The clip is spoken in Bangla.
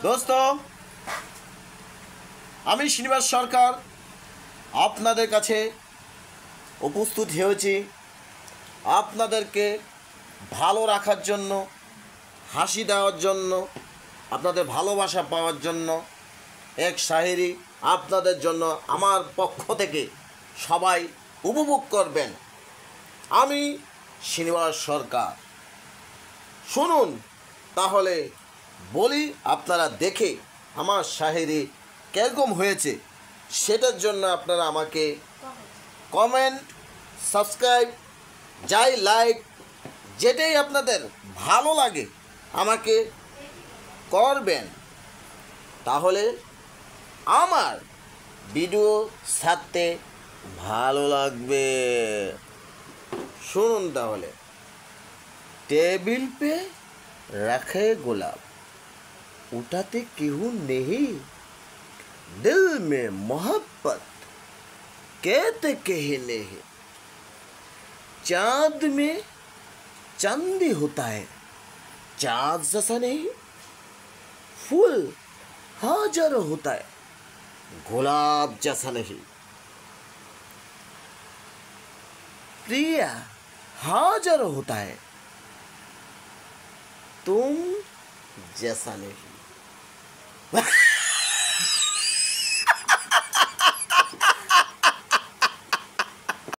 দোস্ত, আমি শ্রীনিবাস সরকার আপনাদের কাছে উপস্থিত হয়েছি আপনাদেরকে ভালো রাখার জন্য, হাসি দেওয়ার জন্য, আপনাদের ভালোবাসা পাওয়ার জন্য এক শায়েরি আপনাদের জন্য আমার পক্ষ থেকে সবাই উপভোগ করবেন। আমি শ্রীনিবাস সরকার। শুনুন, তাহলে বলি, আপনারা দেখে আমার শায়েরি কীরকম হয়েছে সেটার জন্য আপনারা আমাকে কমেন্ট, সাবস্ক্রাইব, যাই লাইক, যেটাই আপনাদের ভালো লাগে আমাকে করবেন। তাহলে আমার ভিডিও ছাড়তে ভালো লাগবে। শুনুন তাহলে। टेबिल पे रखे गुलाब, उठाते क्यों नहीं, दिल में मोहब्बत कहते कहे नहीं। चाँद में चांदी होता है, चाँद जैसा नहीं। फूल हजारों होता है, गुलाब जैसा नहीं। प्रिया हजारों होता है, तुम जैसा नहीं।